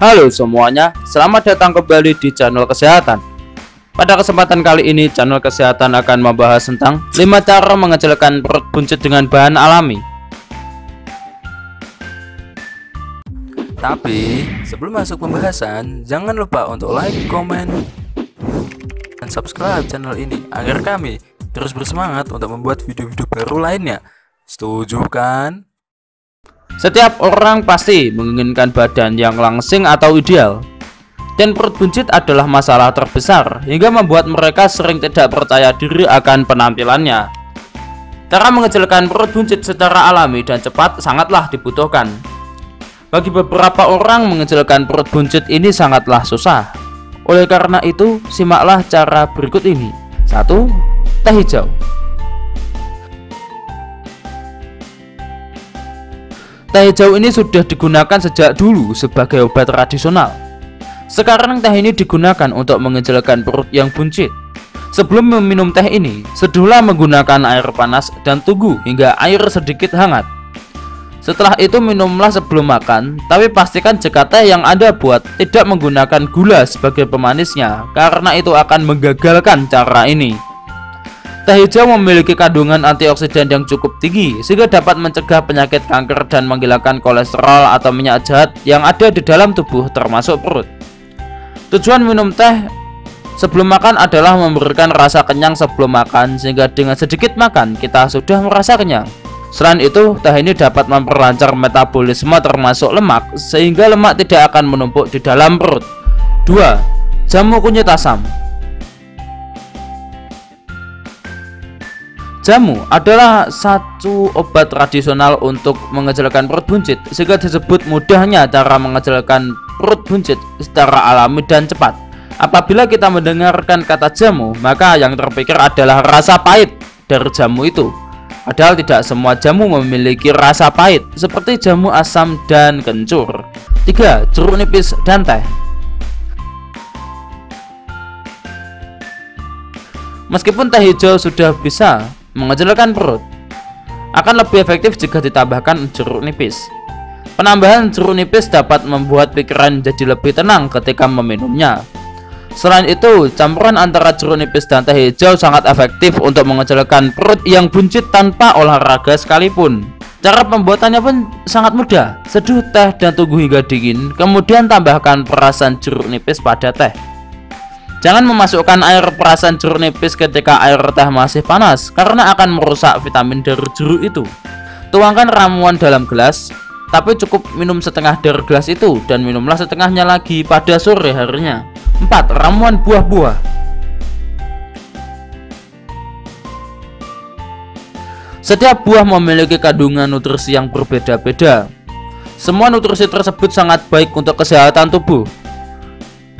Halo semuanya, selamat datang kembali di channel kesehatan. Pada kesempatan kali ini, channel kesehatan akan membahas tentang 5 cara mengecilkan perut buncit dengan bahan alami. Tapi sebelum masuk pembahasan, jangan lupa untuk like, komen, dan subscribe channel ini agar kami terus bersemangat untuk membuat video-video baru lainnya. Setuju kan? Setiap orang pasti menginginkan badan yang langsing atau ideal, dan perut buncit adalah masalah terbesar hingga membuat mereka sering tidak percaya diri akan penampilannya. Cara mengecilkan perut buncit secara alami dan cepat sangatlah dibutuhkan. Bagi beberapa orang, mengecilkan perut buncit ini sangatlah susah. Oleh karena itu, simaklah cara berikut ini. 1. Teh hijau. Teh hijau ini sudah digunakan sejak dulu sebagai obat tradisional. Sekarang teh ini digunakan untuk mengecilkan perut yang buncit. Sebelum meminum teh ini, seduhlah menggunakan air panas dan tunggu hingga air sedikit hangat. Setelah itu minumlah sebelum makan, tapi pastikan jika teh yang Anda buat tidak menggunakan gula sebagai pemanisnya, karena itu akan menggagalkan cara ini. Teh hijau memiliki kandungan antioksidan yang cukup tinggi sehingga dapat mencegah penyakit kanker dan menghilangkan kolesterol atau minyak jahat yang ada di dalam tubuh termasuk perut. Tujuan minum teh sebelum makan adalah memberikan rasa kenyang sebelum makan, sehingga dengan sedikit makan kita sudah merasa kenyang. Selain itu, teh ini dapat memperlancar metabolisme termasuk lemak, sehingga lemak tidak akan menumpuk di dalam perut. 2. Jamu kunyit asam. Jamu adalah satu obat tradisional untuk mengecilkan perut buncit, sehingga disebut mudahnya cara mengecilkan perut buncit secara alami dan cepat. Apabila kita mendengarkan kata jamu, maka yang terpikir adalah rasa pahit dari jamu itu. Padahal tidak semua jamu memiliki rasa pahit, seperti jamu asam dan kencur. 3. Jeruk nipis dan teh. Meskipun teh hijau sudah bisa mengecilkan perut, akan lebih efektif jika ditambahkan jeruk nipis. Penambahan jeruk nipis dapat membuat pikiran jadi lebih tenang ketika meminumnya. Selain itu, campuran antara jeruk nipis dan teh hijau sangat efektif untuk mengecilkan perut yang buncit tanpa olahraga sekalipun. Cara pembuatannya pun sangat mudah. Seduh teh dan tunggu hingga dingin, kemudian tambahkan perasan jeruk nipis pada teh. Jangan memasukkan air perasan jeruk nipis ketika air teh masih panas, karena akan merusak vitamin dari jeruk itu. Tuangkan ramuan dalam gelas, tapi cukup minum setengah dari gelas itu, dan minumlah setengahnya lagi pada sore harinya. 4. Ramuan buah-buah. Setiap buah memiliki kandungan nutrisi yang berbeda-beda. Semua nutrisi tersebut sangat baik untuk kesehatan tubuh.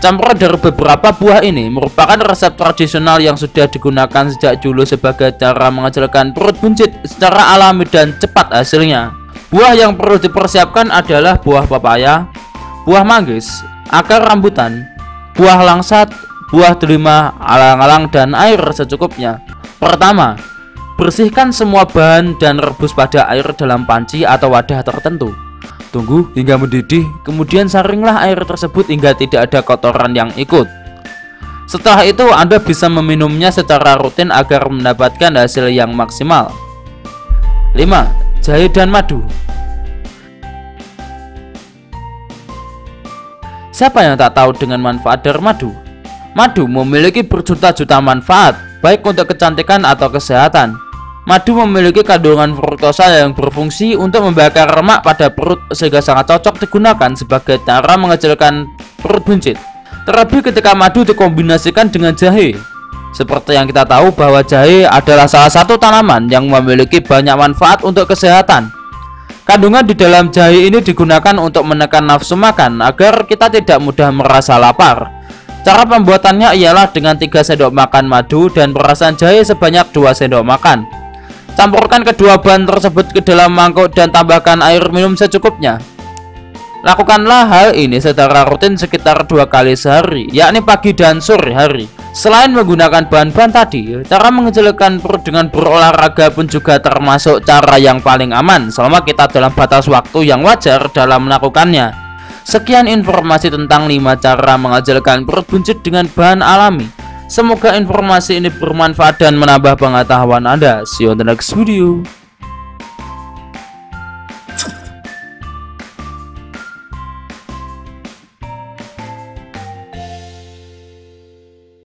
Campuran dari beberapa buah ini merupakan resep tradisional yang sudah digunakan sejak dulu sebagai cara mengecilkan perut buncit secara alami dan cepat hasilnya. Buah yang perlu dipersiapkan adalah buah pepaya, buah manggis, akar rambutan, buah langsat, buah delima, alang-alang, dan air secukupnya. Pertama, bersihkan semua bahan dan rebus pada air dalam panci atau wadah tertentu. Tunggu hingga mendidih, kemudian saringlah air tersebut hingga tidak ada kotoran yang ikut. Setelah itu, Anda bisa meminumnya secara rutin agar mendapatkan hasil yang maksimal. 5. Jahe dan madu. Siapa yang tak tahu dengan manfaat dari madu? Madu memiliki berjuta-juta manfaat, baik untuk kecantikan atau kesehatan. Madu memiliki kandungan fruktosa yang berfungsi untuk membakar lemak pada perut, sehingga sangat cocok digunakan sebagai cara mengecilkan perut buncit. Terlebih ketika madu dikombinasikan dengan jahe. Seperti yang kita tahu bahwa jahe adalah salah satu tanaman yang memiliki banyak manfaat untuk kesehatan. Kandungan di dalam jahe ini digunakan untuk menekan nafsu makan agar kita tidak mudah merasa lapar. Cara pembuatannya ialah dengan 3 sendok makan madu dan perasan jahe sebanyak 2 sendok makan. Campurkan kedua bahan tersebut ke dalam mangkuk dan tambahkan air minum secukupnya. Lakukanlah hal ini secara rutin sekitar 2 kali sehari, yakni pagi dan sore hari. Selain menggunakan bahan-bahan tadi, cara mengecilkan perut dengan berolahraga pun juga termasuk cara yang paling aman selama kita dalam batas waktu yang wajar dalam melakukannya. Sekian informasi tentang 5 cara menghasilkan perut buncit dengan bahan alami. Semoga informasi ini bermanfaat dan menambah pengetahuan Anda. See you on the next video.